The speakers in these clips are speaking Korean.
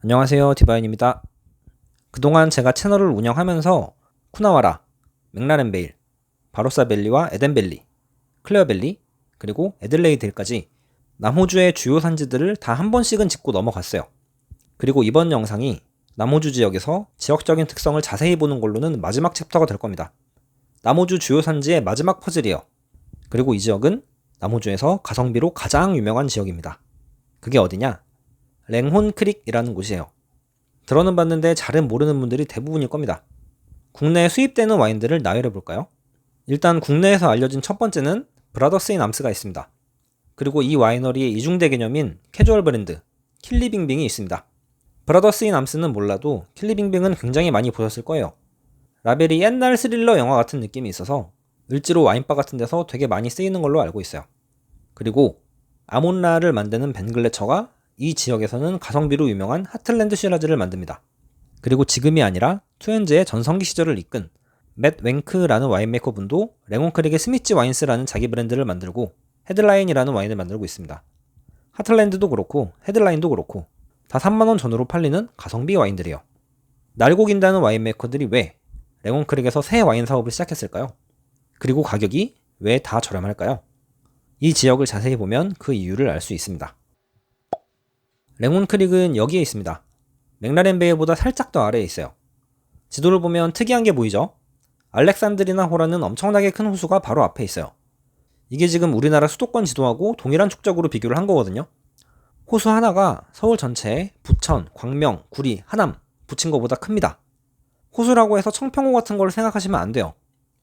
안녕하세요, 디바인입니다. 그동안 제가 채널을 운영하면서 쿠나와라, 맥라렌베일, 바로사밸리와 에덴밸리, 클레어밸리, 그리고 애들레이드까지 남호주의 주요 산지들을 다 한 번씩은 짚고 넘어갔어요. 그리고 이번 영상이 남호주 지역에서 지역적인 특성을 자세히 보는 걸로는 마지막 챕터가 될 겁니다. 남호주 주요 산지의 마지막 퍼즐이에요. 그리고 이 지역은 남호주에서 가성비로 가장 유명한 지역입니다. 그게 어디냐? 랭혼 크릭이라는 곳이에요. 들어는 봤는데 잘은 모르는 분들이 대부분일 겁니다. 국내에 수입되는 와인들을 나열해 볼까요? 일단 국내에서 알려진 첫 번째는 브라더스 인 암스가 있습니다. 그리고 이 와이너리의 이중대 개념인 캐주얼 브랜드 킬리빙빙이 있습니다. 브라더스 인 암스는 몰라도 킬리빙빙은 굉장히 많이 보셨을 거예요. 라벨이 옛날 스릴러 영화 같은 느낌이 있어서 을지로 와인바 같은 데서 되게 많이 쓰이는 걸로 알고 있어요. 그리고 아몬라를 만드는 벤글레처가 이 지역에서는 가성비로 유명한 하틀랜드 시라즈를 만듭니다. 그리고 지금이 아니라 투현즈의 전성기 시절을 이끈 맷 웽크라는 와인메이커 분도 랭온크릭의 스미치 와인스라는 자기 브랜드를 만들고 헤드라인이라는 와인을 만들고 있습니다. 하틀랜드도 그렇고 헤드라인도 그렇고 다 3만원 전후로 팔리는 가성비 와인들이에요. 날고 긴다는 와인메이커들이 왜 랭온크릭에서 새 와인 사업을 시작했을까요? 그리고 가격이 왜 다 저렴할까요? 이 지역을 자세히 보면 그 이유를 알 수 있습니다. 랭온크릭은 여기에 있습니다. 맥라렌베이보다 살짝 더 아래에 있어요. 지도를 보면 특이한 게 보이죠? 알렉산드리나 호라는 엄청나게 큰 호수가 바로 앞에 있어요. 이게 지금 우리나라 수도권 지도하고 동일한 축적으로 비교를 한 거거든요. 호수 하나가 서울 전체에 부천, 광명, 구리, 하남 붙인 것보다 큽니다. 호수라고 해서 청평호 같은 걸 생각하시면 안 돼요.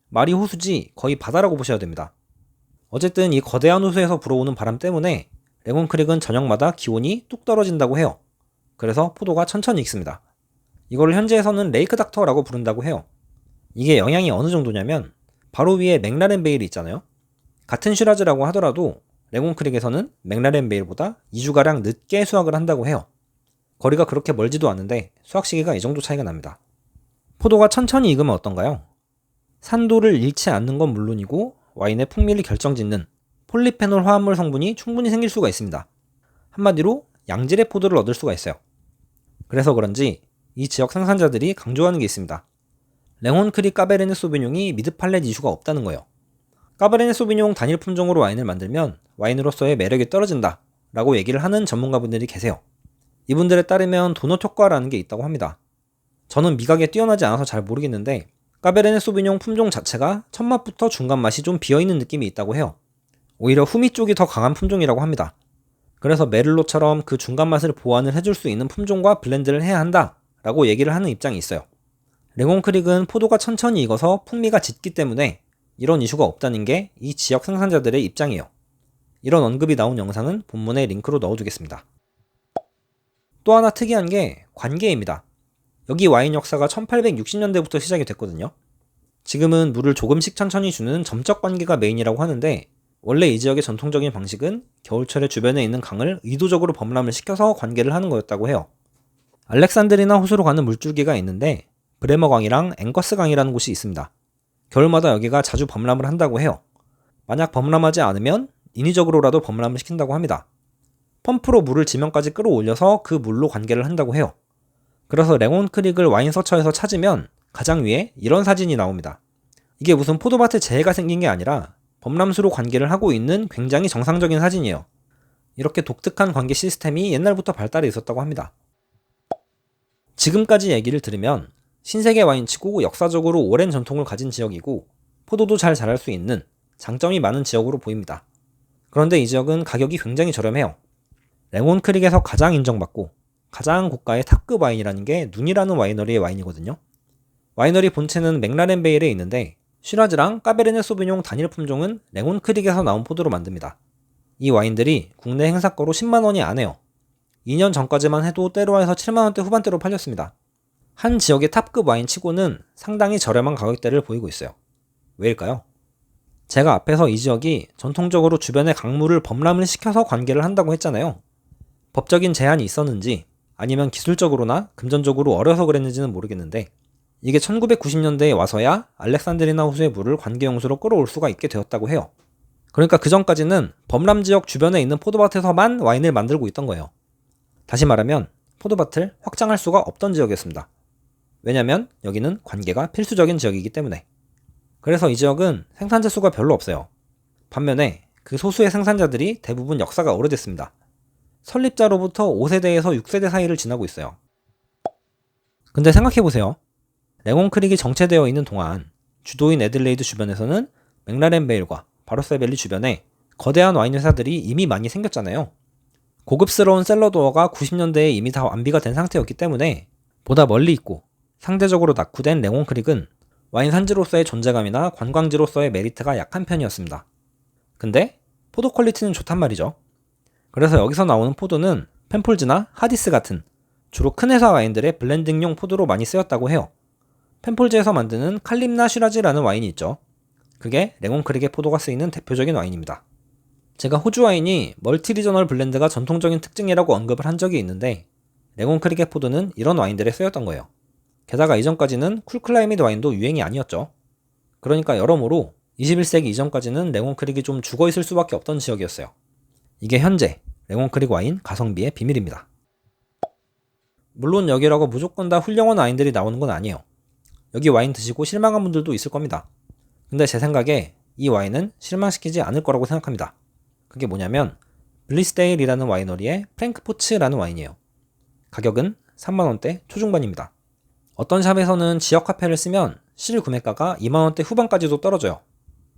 말이 호수지 거의 바다라고 보셔야 됩니다. 어쨌든 이 거대한 호수에서 불어오는 바람 때문에 랭온크릭은 저녁마다 기온이 뚝 떨어진다고 해요. 그래서 포도가 천천히 익습니다. 이걸 현지에서는 레이크 닥터라고 부른다고 해요. 이게 영향이 어느 정도냐면 바로 위에 맥라렌베일이 있잖아요. 같은 슈라즈라고 하더라도 랭온크릭에서는 맥라렌베일보다 2주가량 늦게 수확을 한다고 해요. 거리가 그렇게 멀지도 않은데 수확 시기가 이 정도 차이가 납니다. 포도가 천천히 익으면 어떤가요? 산도를 잃지 않는 건 물론이고 와인의 풍미를 결정짓는 폴리페놀 화합물 성분이 충분히 생길 수가 있습니다. 한마디로 양질의 포도를 얻을 수가 있어요. 그래서 그런지 이 지역 생산자들이 강조하는 게 있습니다. 랭온크릭 까베르네 소비뇽이 미드팔렛 이슈가 없다는 거예요. 까베르네 소비뇽 단일 품종으로 와인을 만들면 와인으로서의 매력이 떨어진다 라고 얘기를 하는 전문가분들이 계세요. 이분들에 따르면 도넛 효과라는 게 있다고 합니다. 저는 미각에 뛰어나지 않아서 잘 모르겠는데 까베르네 소비뇽 품종 자체가 첫 맛부터 중간 맛이 좀 비어있는 느낌이 있다고 해요. 오히려 후미 쪽이 더 강한 품종이라고 합니다. 그래서 메를로처럼 그 중간 맛을 보완을 해줄 수 있는 품종과 블렌드를 해야 한다 라고 얘기를 하는 입장이 있어요. 랭온크릭은 포도가 천천히 익어서 풍미가 짙기 때문에 이런 이슈가 없다는 게 이 지역 생산자들의 입장이에요. 이런 언급이 나온 영상은 본문에 링크로 넣어두겠습니다. 또 하나 특이한 게 관계입니다. 여기 와인 역사가 1860년대부터 시작이 됐거든요. 지금은 물을 조금씩 천천히 주는 점적 관계가 메인이라고 하는데 원래 이 지역의 전통적인 방식은 겨울철에 주변에 있는 강을 의도적으로 범람을 시켜서 관계를 하는 거였다고 해요. 알렉산드리나 호수로 가는 물줄기가 있는데 브레머강이랑 앵거스강이라는 곳이 있습니다. 겨울마다 여기가 자주 범람을 한다고 해요. 만약 범람하지 않으면 인위적으로라도 범람을 시킨다고 합니다. 펌프로 물을 지면까지 끌어올려서 그 물로 관계를 한다고 해요. 그래서 랭온크릭을 와인 서처에서 찾으면 가장 위에 이런 사진이 나옵니다. 이게 무슨 포도밭에 재해가 생긴 게 아니라 범람수로 관계를 하고 있는 굉장히 정상적인 사진이에요. 이렇게 독특한 관계 시스템이 옛날부터 발달해 있었다고 합니다. 지금까지 얘기를 들으면 신세계 와인치고 역사적으로 오랜 전통을 가진 지역이고 포도도 잘 자랄 수 있는 장점이 많은 지역으로 보입니다. 그런데 이 지역은 가격이 굉장히 저렴해요. 랭온크릭에서 가장 인정받고 가장 고가의 탑급 와인이라는 게 눈이라는 와이너리의 와인이거든요. 와이너리 본체는 맥라렌베일에 있는데 슈라즈랑 까베르네 소비뇽 단일 품종은 랭온크릭에서 나온 포도로 만듭니다. 이 와인들이 국내 행사가로 10만원이 안 해요. 2년 전까지만 해도 때로에서 7만원대 후반대로 팔렸습니다. 한 지역의 탑급 와인 치고는 상당히 저렴한 가격대를 보이고 있어요. 왜일까요? 제가 앞에서 이 지역이 전통적으로 주변의 강물을 범람을 시켜서 관계를 한다고 했잖아요. 법적인 제한이 있었는지 아니면 기술적으로나 금전적으로 어려서 그랬는지는 모르겠는데 이게 1990년대에 와서야 알렉산드리나 호수의 물을 관계용수로 끌어올 수가 있게 되었다고 해요. 그러니까 그 전까지는 범람 지역 주변에 있는 포도밭에서만 와인을 만들고 있던 거예요. 다시 말하면 포도밭을 확장할 수가 없던 지역이었습니다. 왜냐면 여기는 관계가 필수적인 지역이기 때문에. 그래서 이 지역은 생산자 수가 별로 없어요. 반면에 그 소수의 생산자들이 대부분 역사가 오래됐습니다. 설립자로부터 5세대에서 6세대 사이를 지나고 있어요. 근데 생각해보세요. 랭온 크릭이 정체되어 있는 동안 주도인 애들레이드 주변에서는 맥라렌 베일과 바로셀 밸리 주변에 거대한 와인 회사들이 이미 많이 생겼잖아요. 고급스러운 셀러도어가 90년대에 이미 다 완비가 된 상태였기 때문에 보다 멀리 있고 상대적으로 낙후된 랭온 크릭은 와인 산지로서의 존재감이나 관광지로서의 메리트가 약한 편이었습니다. 근데 포도 퀄리티는 좋단 말이죠. 그래서 여기서 나오는 포도는 펜폴즈나 하디스 같은 주로 큰 회사 와인들의 블렌딩용 포도로 많이 쓰였다고 해요. 펜폴즈에서 만드는 칼림나 슈라지라는 와인이 있죠. 그게 랭온 크릭의 포도가 쓰이는 대표적인 와인입니다. 제가 호주 와인이 멀티리저널 블렌드가 전통적인 특징이라고 언급을 한 적이 있는데 랭온 크릭의 포도는 이런 와인들에 쓰였던 거예요. 게다가 이전까지는 쿨클라이밋 와인도 유행이 아니었죠. 그러니까 여러모로 21세기 이전까지는 랭온 크릭이 좀 죽어있을 수밖에 없던 지역이었어요. 이게 현재 랭온 크릭 와인 가성비의 비밀입니다. 물론 여기라고 무조건 다 훌륭한 와인들이 나오는 건 아니에요. 여기 와인 드시고 실망한 분들도 있을 겁니다. 근데 제 생각에 이 와인은 실망시키지 않을 거라고 생각합니다. 그게 뭐냐면 블리스데일이라는 와이너리의 프랭크포츠라는 와인이에요. 가격은 3만원대 초중반입니다. 어떤 샵에서는 지역 화폐를 쓰면 실구매가가 2만원대 후반까지도 떨어져요.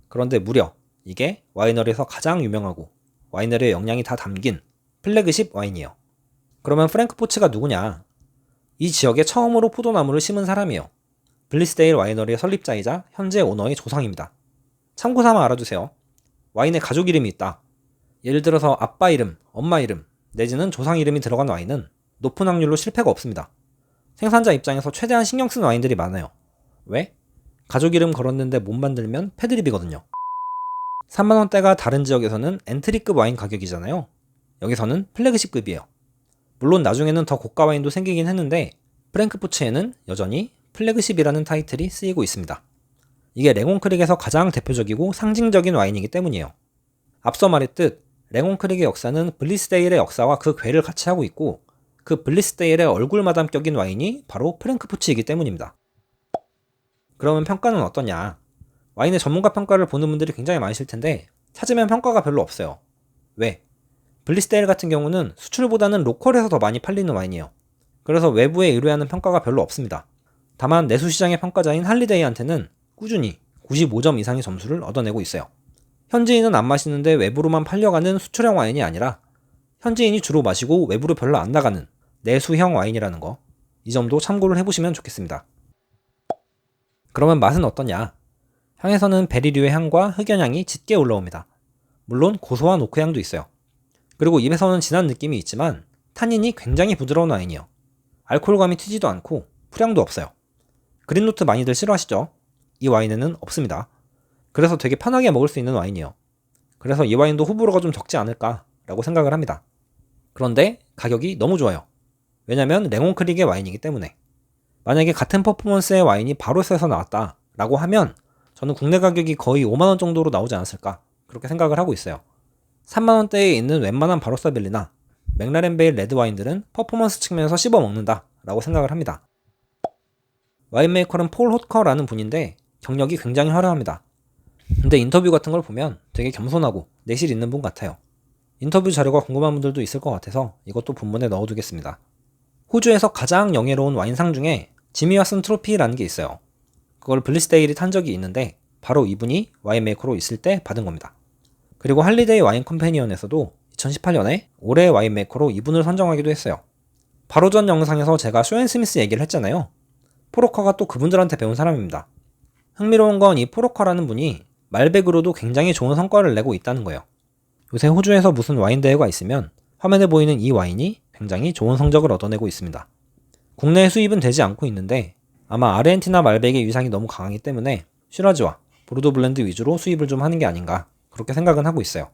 그런데 무려 이게 와이너리에서 가장 유명하고 와이너리의 역량이 다 담긴 플래그십 와인이에요. 그러면 프랭크포츠가 누구냐? 이 지역에 처음으로 포도나무를 심은 사람이에요. 블리스데일 와이너리의 설립자이자 현재 오너의 조상입니다. 참고삼아 알아두세요. 와인에 가족 이름이 있다. 예를 들어서 아빠 이름, 엄마 이름, 내지는 조상 이름이 들어간 와인은 높은 확률로 실패가 없습니다. 생산자 입장에서 최대한 신경 쓴 와인들이 많아요. 왜? 가족 이름 걸었는데 못 만들면 패드립이거든요. 3만원대가 다른 지역에서는 엔트리급 와인 가격이잖아요. 여기서는 플래그십급이에요. 물론 나중에는 더 고가 와인도 생기긴 했는데 프랭크포츠에는 여전히 플래그십이라는 타이틀이 쓰이고 있습니다. 이게 랭온 크릭에서 가장 대표적이고 상징적인 와인이기 때문이에요. 앞서 말했듯 랭온 크릭의 역사는 블리스데일의 역사와 그 궤를 같이 하고 있고 그 블리스데일의 얼굴마담 격인 와인이 바로 프랭크포츠이기 때문입니다. 그러면 평가는 어떠냐? 와인의 전문가 평가를 보는 분들이 굉장히 많으실 텐데 찾으면 평가가 별로 없어요. 왜? 블리스데일 같은 경우는 수출보다는 로컬에서 더 많이 팔리는 와인이에요. 그래서 외부에 의뢰하는 평가가 별로 없습니다. 다만 내수시장의 평가자인 할리데이한테는 꾸준히 95점 이상의 점수를 얻어내고 있어요. 현지인은 안 마시는데 외부로만 팔려가는 수출형 와인이 아니라 현지인이 주로 마시고 외부로 별로 안 나가는 내수형 와인이라는 거, 이 점도 참고를 해보시면 좋겠습니다. 그러면 맛은 어떠냐? 향에서는 베리류의 향과 흑연향이 짙게 올라옵니다. 물론 고소한 오크향도 있어요. 그리고 입에서는 진한 느낌이 있지만 타닌이 굉장히 부드러운 와인이에요. 알코올감이 튀지도 않고 풀향도 없어요. 그린노트 많이들 싫어하시죠? 이 와인에는 없습니다. 그래서 되게 편하게 먹을 수 있는 와인이에요. 그래서 이 와인도 호불호가 좀 적지 않을까 라고 생각을 합니다. 그런데 가격이 너무 좋아요. 왜냐면 랭온 크릭의 와인이기 때문에. 만약에 같은 퍼포먼스의 와인이 바로스에서 나왔다 라고 하면 저는 국내 가격이 거의 5만원 정도로 나오지 않았을까 그렇게 생각을 하고 있어요. 3만원대에 있는 웬만한 바로사빌리나 맥라렌 베일 레드 와인들은 퍼포먼스 측면에서 씹어먹는다 라고 생각을 합니다. 와인메이커는 폴 호커라는 분인데 경력이 굉장히 화려합니다. 근데 인터뷰 같은 걸 보면 되게 겸손하고 내실 있는 분 같아요. 인터뷰 자료가 궁금한 분들도 있을 것 같아서 이것도 본문에 넣어두겠습니다. 호주에서 가장 영예로운 와인상 중에 지미 왓슨 트로피라는 게 있어요. 그걸 블리스데일이 탄 적이 있는데 바로 이분이 와인메이커로 있을 때 받은 겁니다. 그리고 할리데이 와인 컴패니언에서도 2018년에 올해의 와인메이커로 이분을 선정하기도 했어요. 바로 전 영상에서 제가 쇼앤 스미스 얘기를 했잖아요. 포로커가 또 그분들한테 배운 사람입니다. 흥미로운 건 이 포로커라는 분이 말백으로도 굉장히 좋은 성과를 내고 있다는 거예요. 요새 호주에서 무슨 와인 대회가 있으면 화면에 보이는 이 와인이 굉장히 좋은 성적을 얻어내고 있습니다. 국내에 수입은 되지 않고 있는데 아마 아르헨티나 말백의 위상이 너무 강하기 때문에 슈라즈와 보르도 블렌드 위주로 수입을 좀 하는 게 아닌가 그렇게 생각은 하고 있어요.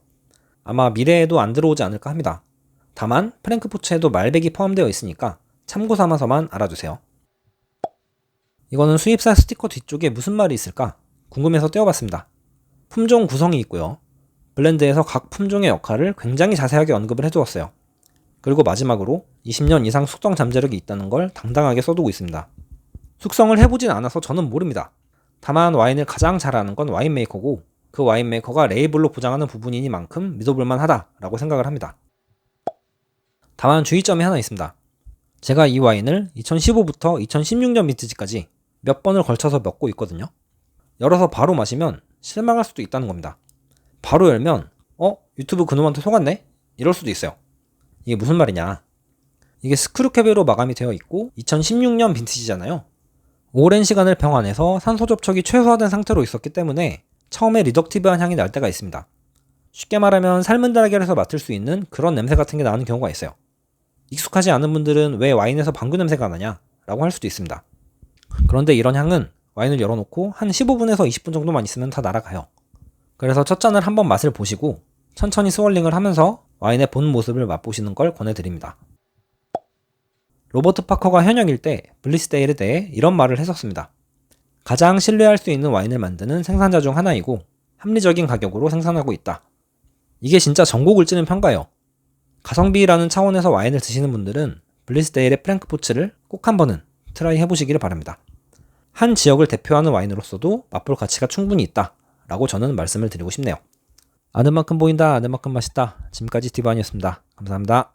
아마 미래에도 안 들어오지 않을까 합니다. 다만 프랭크포츠에도 말백이 포함되어 있으니까 참고 삼아서만 알아두세요. 이거는 수입사 스티커 뒤쪽에 무슨 말이 있을까 궁금해서 떼어봤습니다. 품종 구성이 있고요. 블렌드에서 각 품종의 역할을 굉장히 자세하게 언급을 해두었어요. 그리고 마지막으로 20년 이상 숙성 잠재력이 있다는 걸 당당하게 써두고 있습니다. 숙성을 해보진 않아서 저는 모릅니다. 다만 와인을 가장 잘 아는 건 와인메이커고 그 와인메이커가 레이블로 보장하는 부분이니만큼 믿어볼만 하다라고 생각을 합니다. 다만 주의점이 하나 있습니다. 제가 이 와인을 2015부터 2016년 빈티지까지 몇 번을 걸쳐서 먹고 있거든요. 열어서 바로 마시면 실망할 수도 있다는 겁니다. 바로 열면 유튜브 그놈한테 속았네? 이럴 수도 있어요. 이게 무슨 말이냐. 이게 스크류캡으로 마감이 되어 있고 2016년 빈티지잖아요. 오랜 시간을 병 안에서 산소 접촉이 최소화된 상태로 있었기 때문에 처음에 리덕티브한 향이 날 때가 있습니다. 쉽게 말하면 삶은 달걀에서 맡을 수 있는 그런 냄새 같은 게 나는 경우가 있어요. 익숙하지 않은 분들은 왜 와인에서 방구 냄새가 나냐? 라고 할 수도 있습니다. 그런데 이런 향은 와인을 열어놓고 한 15분에서 20분 정도만 있으면 다 날아가요. 그래서 첫 잔을 한번 맛을 보시고 천천히 스월링을 하면서 와인의 본 모습을 맛보시는 걸 권해드립니다. 로버트 파커가 현역일 때 블리스데일에 대해 이런 말을 했었습니다. 가장 신뢰할 수 있는 와인을 만드는 생산자 중 하나이고 합리적인 가격으로 생산하고 있다. 이게 진짜 전곡을 찌는 평가예요. 가성비라는 차원에서 와인을 드시는 분들은 블리스데일의 프랭크포츠를 꼭 한 번은 트라이 해보시기를 바랍니다. 한 지역을 대표하는 와인으로서도 맛볼 가치가 충분히 있다 라고 저는 말씀을 드리고 싶네요. 아는 만큼 보인다, 아는 만큼 맛있다. 지금까지 디바니였습니다. 감사합니다.